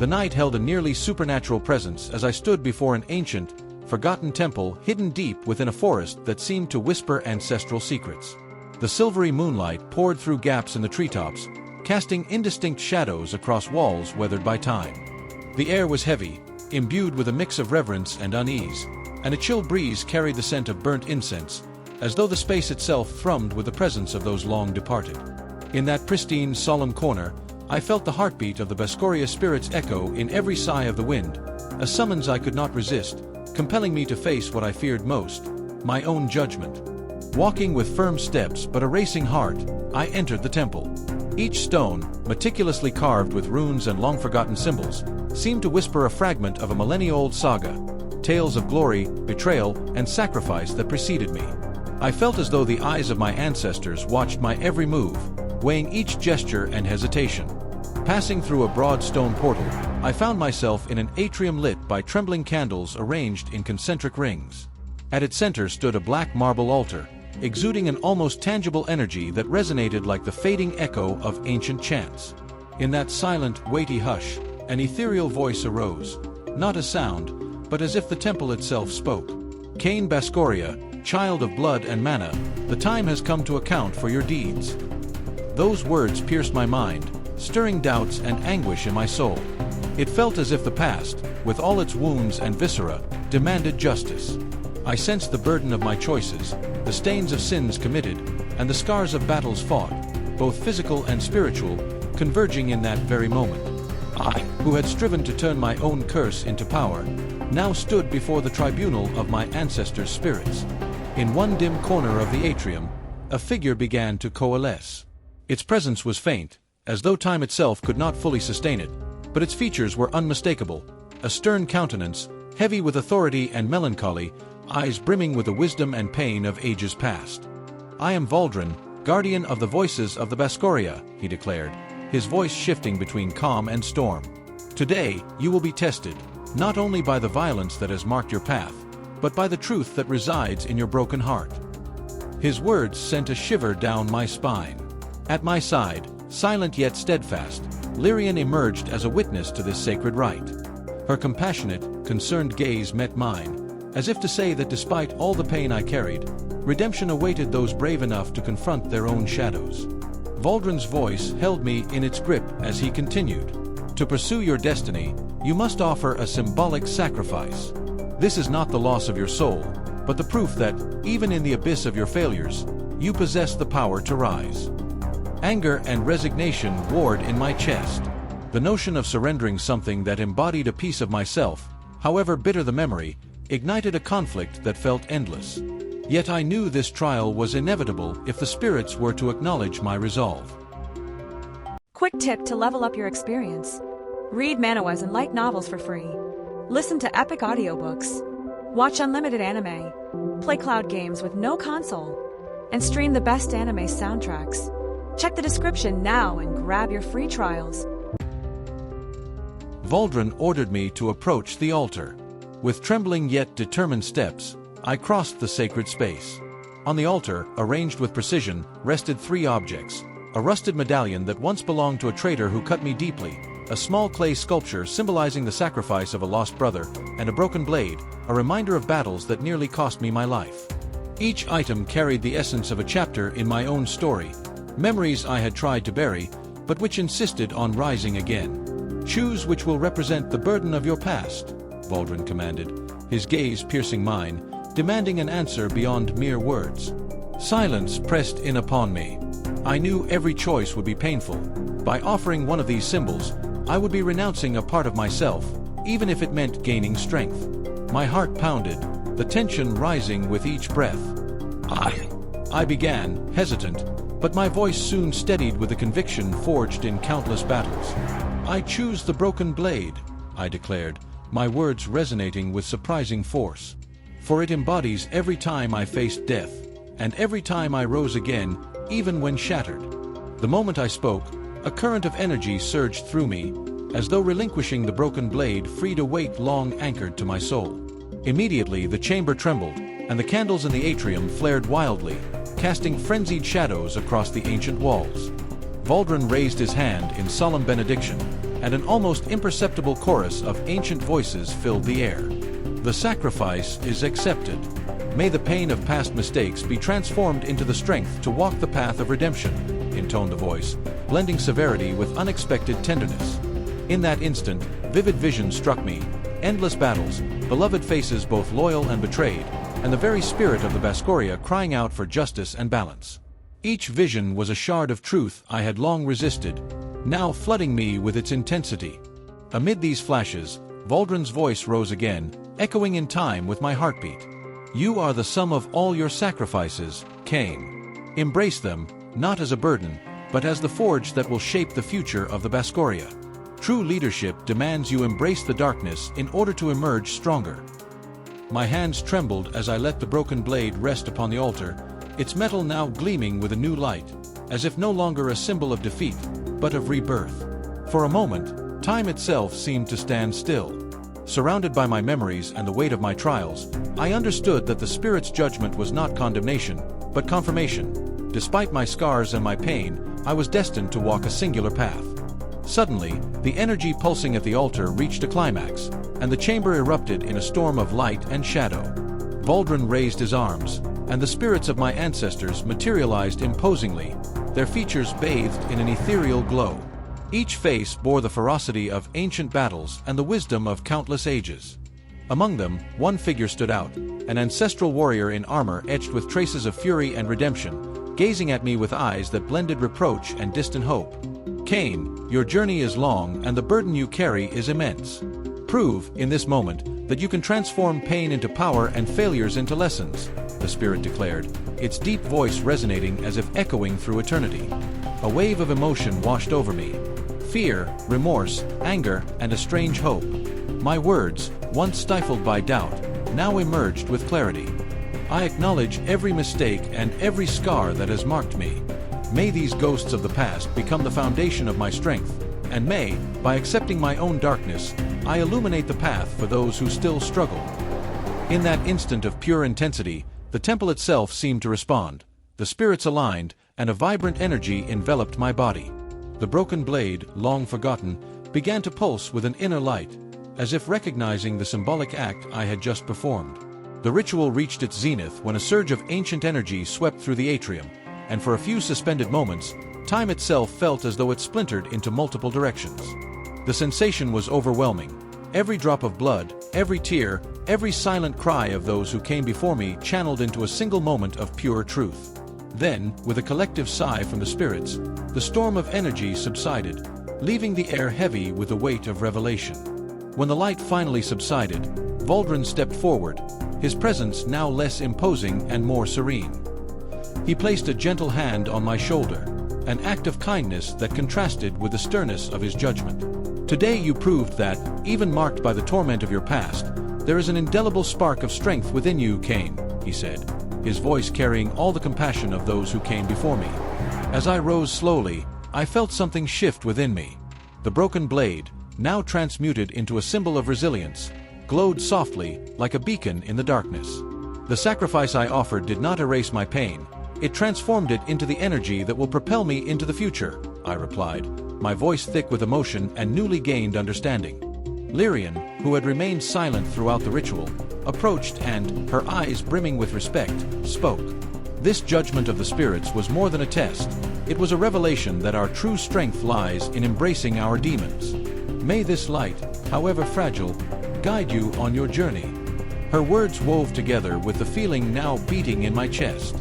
The night held a nearly supernatural presence as I stood before an ancient, forgotten temple hidden deep within a forest that seemed to whisper ancestral secrets. The silvery moonlight poured through gaps in the treetops, casting indistinct shadows across walls weathered by time. The air was heavy, imbued with a mix of reverence and unease, and a chill breeze carried the scent of burnt incense, as though the space itself thrummed with the presence of those long departed. In that pristine, solemn corner, I felt the heartbeat of the Bascoria spirits echo in every sigh of the wind, a summons I could not resist, compelling me to face what I feared most, my own judgment. Walking with firm steps but a racing heart, I entered the temple. Each stone, meticulously carved with runes and long-forgotten symbols, seemed to whisper a fragment of a millennia-old saga, tales of glory, betrayal, and sacrifice that preceded me. I felt as though the eyes of my ancestors watched my every move, weighing each gesture and hesitation. Passing through a broad stone portal, I found myself in an atrium lit by trembling candles arranged in concentric rings. At its center stood a black marble altar, exuding an almost tangible energy that resonated like the fading echo of ancient chants. In that silent, weighty hush, an ethereal voice arose, not a sound, but as if the temple itself spoke. Kain Bascoria, child of blood and mana, the time has come to account for your deeds. Those words pierced my mind, stirring doubts and anguish in my soul. It felt as if the past, with all its wounds and viscera, demanded justice. I sensed the burden of my choices, the stains of sins committed, and the scars of battles fought, both physical and spiritual, converging in that very moment. I, who had striven to turn my own curse into power, now stood before the tribunal of my ancestors' spirits. In one dim corner of the atrium, a figure began to coalesce. Its presence was faint, as though time itself could not fully sustain it, but its features were unmistakable. A stern countenance, heavy with authority and melancholy, eyes brimming with the wisdom and pain of ages past. "I am Valdran, guardian of the voices of the Bascoria," he declared, his voice shifting between calm and storm. "Today, you will be tested, not only by the violence that has marked your path, but by the truth that resides in your broken heart." His words sent a shiver down my spine. At my side, silent yet steadfast, Alarion emerged as a witness to this sacred rite. Her compassionate, concerned gaze met mine, as if to say that despite all the pain I carried, redemption awaited those brave enough to confront their own shadows. Valdran's voice held me in its grip as he continued. "To pursue your destiny, you must offer a symbolic sacrifice. This is not the loss of your soul, but the proof that, even in the abyss of your failures, you possess the power to rise." Anger and resignation warred in my chest. The notion of surrendering something that embodied a piece of myself, however bitter the memory, ignited a conflict that felt endless. Yet I knew this trial was inevitable if the spirits were to acknowledge my resolve. Quick tip to level up your experience. Read Manhwas and light novels for free. Listen to epic audiobooks. Watch unlimited anime. Play cloud games with no console. And stream the best anime soundtracks. Check the description now and grab your free trials. Valdran ordered me to approach the altar. With trembling yet determined steps, I crossed the sacred space. On the altar, arranged with precision, rested three objects: a rusted medallion that once belonged to a traitor who cut me deeply, a small clay sculpture symbolizing the sacrifice of a lost brother, and a broken blade, a reminder of battles that nearly cost me my life. Each item carried the essence of a chapter in my own story, memories I had tried to bury, but which insisted on rising again. "Choose which will represent the burden of your past," Valdran commanded, his gaze piercing mine, demanding an answer beyond mere words. Silence pressed in upon me. I knew every choice would be painful. By offering one of these symbols, I would be renouncing a part of myself, even if it meant gaining strength. My heart pounded, the tension rising with each breath. I began, hesitant, but my voice soon steadied with the conviction forged in countless battles. "I choose the broken blade," I declared, my words resonating with surprising force. "For it embodies every time I faced death, and every time I rose again, even when shattered." The moment I spoke, a current of energy surged through me, as though relinquishing the broken blade freed a weight long anchored to my soul. Immediately the chamber trembled, and the candles in the atrium flared wildly, casting frenzied shadows across the ancient walls. Valdran raised his hand in solemn benediction, and an almost imperceptible chorus of ancient voices filled the air. The sacrifice is accepted. May the pain of past mistakes be transformed into the strength to walk the path of redemption, intoned the voice, blending severity with unexpected tenderness. In that instant, vivid visions struck me, endless battles, beloved faces both loyal and betrayed, and the very spirit of the Bascoria crying out for justice and balance. Each vision was a shard of truth I had long resisted, now flooding me with its intensity. Amid these flashes, Valdran's voice rose again, echoing in time with my heartbeat. You are the sum of all your sacrifices, Kain. Embrace them, not as a burden, but as the forge that will shape the future of the Bascoria. True leadership demands you embrace the darkness in order to emerge stronger. My hands trembled as I let the broken blade rest upon the altar, its metal now gleaming with a new light, as if no longer a symbol of defeat, but of rebirth. For a moment, time itself seemed to stand still. Surrounded by my memories and the weight of my trials, I understood that the Spirit's judgment was not condemnation, but confirmation. Despite my scars and my pain, I was destined to walk a singular path. Suddenly, the energy pulsing at the altar reached a climax, and the chamber erupted in a storm of light and shadow. Valdran raised his arms, and the spirits of my ancestors materialized imposingly, their features bathed in an ethereal glow. Each face bore the ferocity of ancient battles and the wisdom of countless ages. Among them, one figure stood out, an ancestral warrior in armor etched with traces of fury and redemption, gazing at me with eyes that blended reproach and distant hope. Kain, your journey is long and the burden you carry is immense. Prove, in this moment, that you can transform pain into power and failures into lessons, the Spirit declared, its deep voice resonating as if echoing through eternity. A wave of emotion washed over me. Fear, remorse, anger, and a strange hope. My words, once stifled by doubt, now emerged with clarity. I acknowledge every mistake and every scar that has marked me. May these ghosts of the past become the foundation of my strength, and may, by accepting my own darkness, I illuminate the path for those who still struggle. In that instant of pure intensity, the temple itself seemed to respond. The spirits aligned, and a vibrant energy enveloped my body. The broken blade, long forgotten, began to pulse with an inner light, as if recognizing the symbolic act I had just performed. The ritual reached its zenith when a surge of ancient energy swept through the atrium, and for a few suspended moments, time itself felt as though it splintered into multiple directions. The sensation was overwhelming. Every drop of blood, every tear, every silent cry of those who came before me channeled into a single moment of pure truth. Then, with a collective sigh from the spirits, the storm of energy subsided, leaving the air heavy with the weight of revelation. When the light finally subsided, Valdran stepped forward, his presence now less imposing and more serene. He placed a gentle hand on my shoulder, an act of kindness that contrasted with the sternness of his judgment. Today you proved that, even marked by the torment of your past, there is an indelible spark of strength within you, Kain, he said, his voice carrying all the compassion of those who came before me. As I rose slowly, I felt something shift within me. The broken blade, now transmuted into a symbol of resilience, glowed softly, like a beacon in the darkness. The sacrifice I offered did not erase my pain. It transformed it into the energy that will propel me into the future, I replied, my voice thick with emotion and newly gained understanding. Alarion, who had remained silent throughout the ritual, approached and, her eyes brimming with respect, spoke. This judgment of the spirits was more than a test. It was a revelation that our true strength lies in embracing our demons. May this light, however fragile, guide you on your journey. Her words wove together with the feeling now beating in my chest.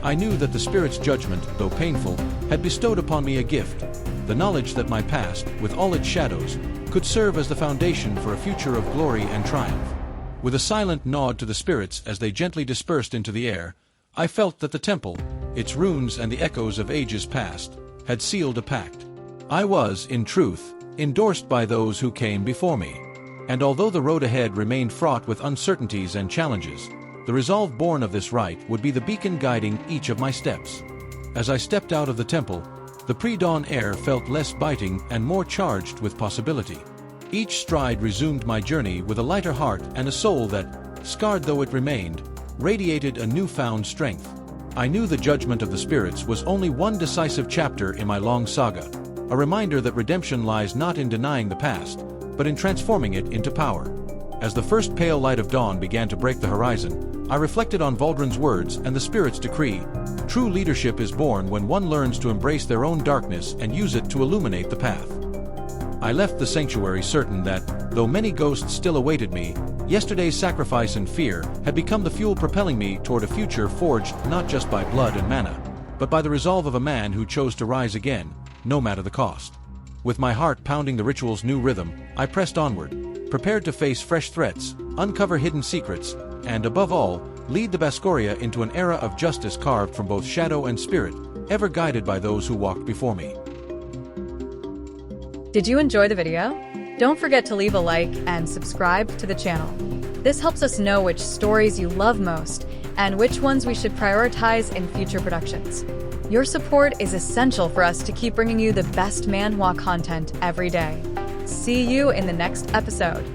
I knew that the Spirit's judgment, though painful, had bestowed upon me a gift, the knowledge that my past, with all its shadows, could serve as the foundation for a future of glory and triumph. With a silent nod to the spirits as they gently dispersed into the air, I felt that the temple, its runes and the echoes of ages past, had sealed a pact. I was, in truth, endorsed by those who came before me. And although the road ahead remained fraught with uncertainties and challenges, the resolve born of this rite would be the beacon guiding each of my steps. As I stepped out of the temple, the pre-dawn air felt less biting and more charged with possibility. Each stride resumed my journey with a lighter heart and a soul that, scarred though it remained, radiated a newfound strength. I knew the judgment of the spirits was only one decisive chapter in my long saga, a reminder that redemption lies not in denying the past, but in transforming it into power. As the first pale light of dawn began to break the horizon, I reflected on Valdran's words and the Spirit's decree. True leadership is born when one learns to embrace their own darkness and use it to illuminate the path. I left the sanctuary certain that, though many ghosts still awaited me, yesterday's sacrifice and fear had become the fuel propelling me toward a future forged not just by blood and mana, but by the resolve of a man who chose to rise again, no matter the cost. With my heart pounding the ritual's new rhythm, I pressed onward, prepared to face fresh threats, uncover hidden secrets, and above all, lead the Bascoria into an era of justice carved from both shadow and spirit, ever guided by those who walked before me. Did you enjoy the video? Don't forget to leave a like and subscribe to the channel. This helps us know which stories you love most and which ones we should prioritize in future productions. Your support is essential for us to keep bringing you the best manhwa content every day. See you in the next episode.